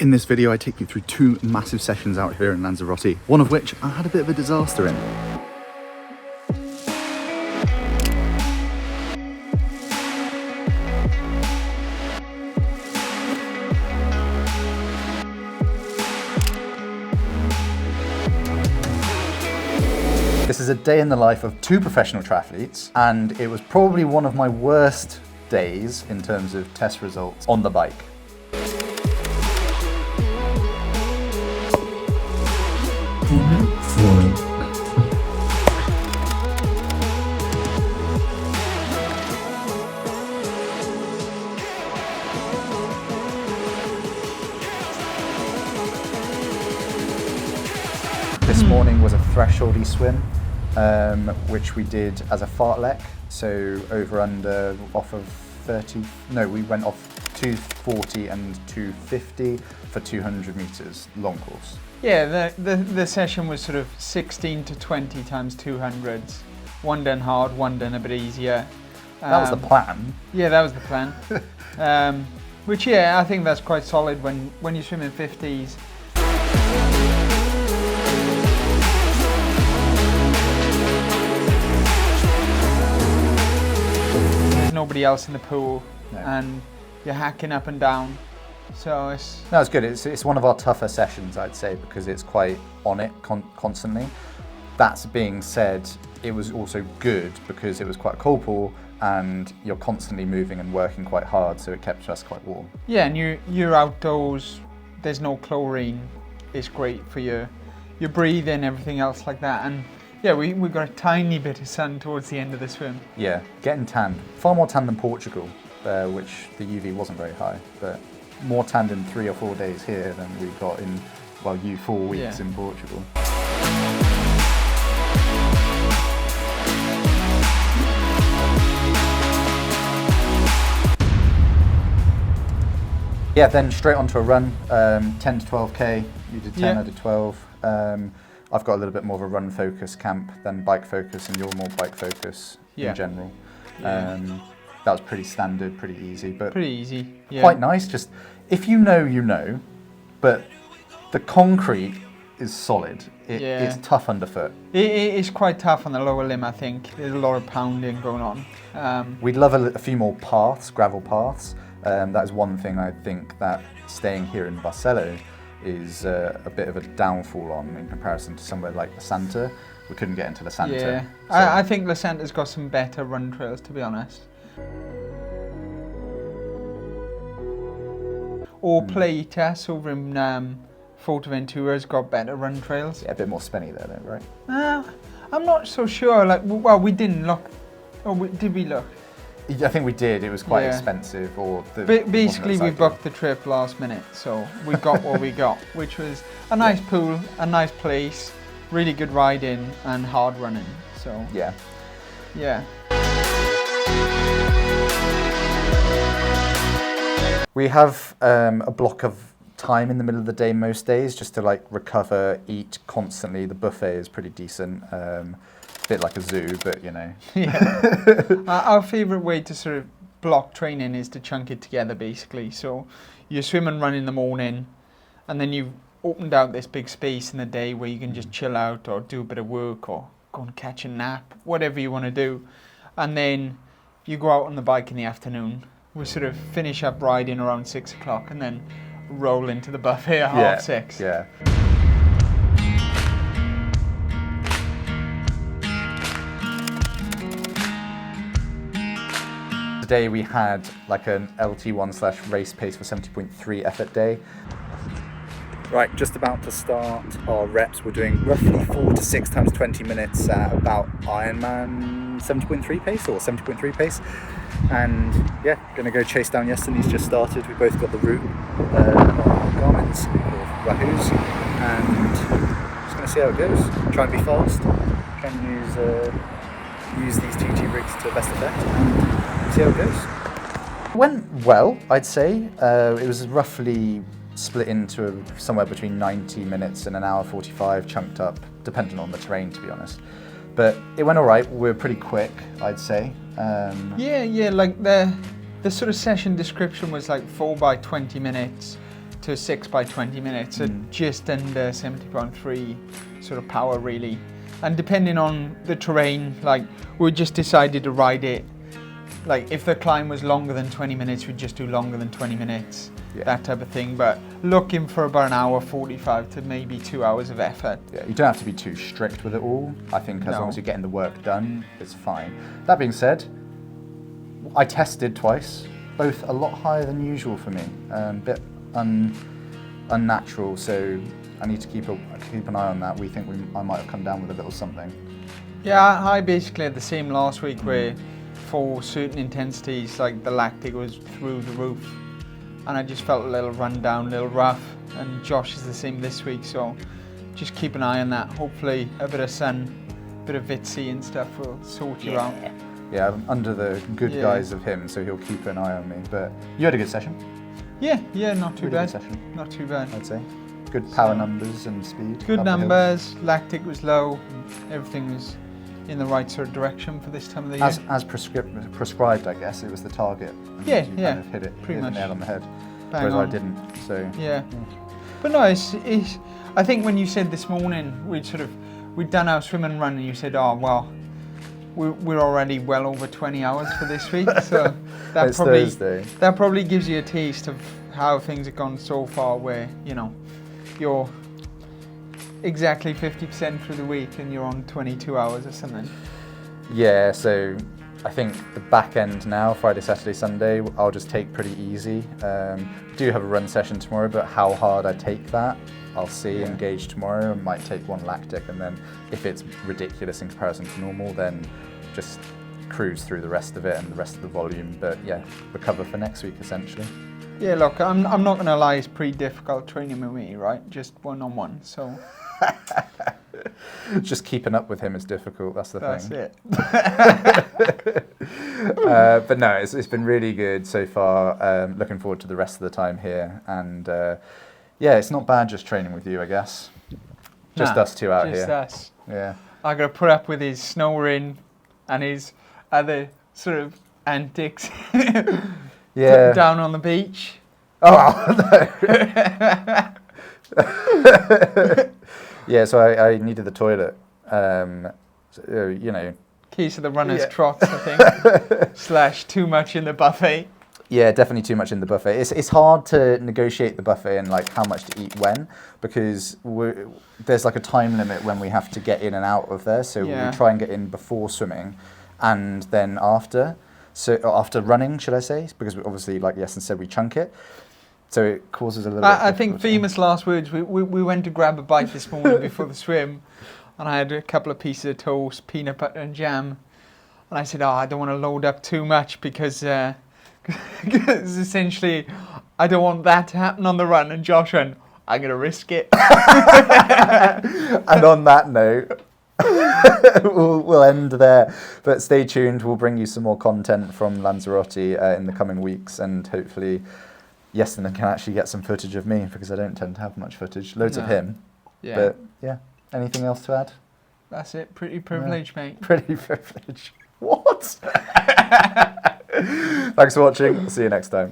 In this video, I take you through two massive sessions out here in Lanzarote, one of which I had a bit of a disaster in. This is a day in the life of two professional triathletes, and it was probably one of my worst days in terms of test results on the bike. This morning was a thresholdy swim, which we did as a fartlek, so over under off of 30, no, we went off 240 and 250 for 200 meters long course. Yeah, the session was sort of 16 to 20 times 200s. One done hard, one done a bit easier. That was the plan. Yeah, that was the plan. Which, yeah, I think that's quite solid when you swim in 50s. There's nobody else in the pool, and you're hacking up and down. So it's good. It's one of our tougher sessions, I'd say, because it's quite on it constantly. That's being said, it was also good because it was quite a cold pool and you're constantly moving and working quite hard, so it kept us quite warm. Yeah, and you're outdoors. There's no chlorine. It's great for your breathing, everything else like that. And yeah, we got a tiny bit of sun towards the end of the swim. Yeah, getting tanned. Far more tan than Portugal, which the UV wasn't very high, but more tanned in 3 or 4 days here than we got in, well, 4 weeks in Portugal. Yeah, then straight onto a run, 10 to 12k. You did 10, I did 12. I've got a little bit more of a run focus camp than bike focus, and you're more bike focus in general. That was pretty standard, pretty easy, but pretty easy. Yeah. Quite nice. Just if you know, but the concrete is solid. It's tough underfoot. It is quite tough on the lower limb, I think. There's a lot of pounding going on. We'd love a few more paths, gravel paths. That is one thing I think that staying here in Barcelona is a bit of a downfall on in comparison to somewhere like La Santa. We couldn't get into La Santa. Yeah, so. I think La Santa's got some better run trails, to be honest. Or Playtest over in Fuerteventura's got better run trails. Yeah, a bit more spinny there, though, right? I'm not so sure. Like, well, we didn't look. Or did we look? I think we did. It was quite expensive. Basically, we booked the trip last minute, so we got what we got, which was a nice pool, a nice place, really good riding, and hard running. So yeah. We have a block of time in the middle of the day most days just to like recover, eat constantly. The buffet is pretty decent. Bit like a zoo, but you know. Yeah. Our favourite way to sort of block training is to chunk it together, basically. So you swim and run in the morning, and then you've opened out this big space in the day where you can just chill out or do a bit of work or go and catch a nap, whatever you want to do. And then you go out on the bike in the afternoon. We sort of finish up riding around 6 o'clock and then roll into the buffet at 6:30. Yeah. Today we had like an LT1/race pace for 70.3 effort day. Right, just about to start our reps. We're doing roughly 4 to 6 times 20 minutes at about Ironman 70.3 pace or 70.3 pace. And yeah, gonna go chase down Iestyn. He's just started. We both got the route on our Garmin's or Wahoos, and just gonna see how it goes. Try and be fast. Try and use these TT rigs to best effect and see how it goes. Went well, I'd say. It was roughly split into somewhere between 90 minutes and an hour 45, chunked up, depending on the terrain, to be honest. But it went all right. We're pretty quick, I'd say. Yeah, like the sort of session description was like 4 by 20 minutes. to 6 by 20 minutes, so just under 70.3 sort of power really. And depending on the terrain, like we just decided to ride it, like if the climb was longer than 20 minutes, we'd just do longer than 20 minutes, that type of thing. But looking for about an hour 45 to maybe 2 hours of effort. Yeah, you don't have to be too strict with it all. I think as long as you're getting the work done, it's fine. That being said, I tested twice, both a lot higher than usual for me, a bit unnatural, so I need to keep an eye on that. We think I might have come down with a little something. Yeah, I basically had the same last week where for certain intensities, like the lactic was through the roof, and I just felt a little run down, a little rough, and Josh is the same this week, so just keep an eye on that. Hopefully a bit of sun, a bit of Vitsy and stuff will sort you out. Yeah, I'm under the good guise of him, so he'll keep an eye on me. But you had a good session? Yeah, not too bad. Good session. Not too bad. I'd say. Good power numbers and speed. Good numbers, lactic was low, everything was in the right sort of direction for this time of the year. As prescribed, I guess, it was the target. Yeah, you kind of hit it, pretty much. The nail on the head. Bang Whereas on. I didn't, so... Yeah. But no, it's, I think when you said this morning, we'd done our swim and run, and you said, oh, well, we're already well over 20 hours for this week, so It's Thursday. That probably gives you a taste of how things have gone so far, where, you know, you're exactly 50% through the week and you're on 22 hours or something. Yeah, so I think the back end now, Friday, Saturday, Sunday, I'll just take pretty easy. Do have a run session tomorrow, but how hard I take that, I'll see and gauge tomorrow. I might take one lactic, and then if it's ridiculous in comparison to normal, then just cruise through the rest of it and the rest of the volume. But yeah, recover for next week essentially. Yeah, look, I'm not going to lie, it's pretty difficult training with me, right? Just one-on-one, so... Just keeping up with him is difficult, that's the thing. That's it. But no, it's been really good so far. Looking forward to the rest of the time here. And yeah, it's not bad just training with you, I guess. Just us two out here. Just us. Yeah. I got to put up with his snoring and his other sort of antics. Yeah. Down on the beach. Oh, no. Yeah, so I needed the toilet. So, you know. Keys to the runner's trots, I think. / too much in the buffet. Yeah, definitely too much in the buffet. It's hard to negotiate the buffet and like how much to eat when, because there's like a time limit when we have to get in and out of there. So we try and get in before swimming, and then after. So after running, should I say? Because we obviously, like Iestyn said, we chunk it. So it causes a little bit of I think famous last words, we went to grab a bite this morning before the swim, and I had a couple of pieces of toast, peanut butter and jam, and I said, I don't want to load up too much because essentially I don't want that to happen on the run, and Josh went, I'm going to risk it. And on that note, we'll end there, but stay tuned. We'll bring you some more content from Lanzarote in the coming weeks, and hopefully Iestyn can actually get some footage of me, because I don't tend to have much footage. Loads of him. Yeah. But yeah, anything else to add? That's it. Pretty privileged, mate. Pretty privileged. What? Thanks for watching. See you next time.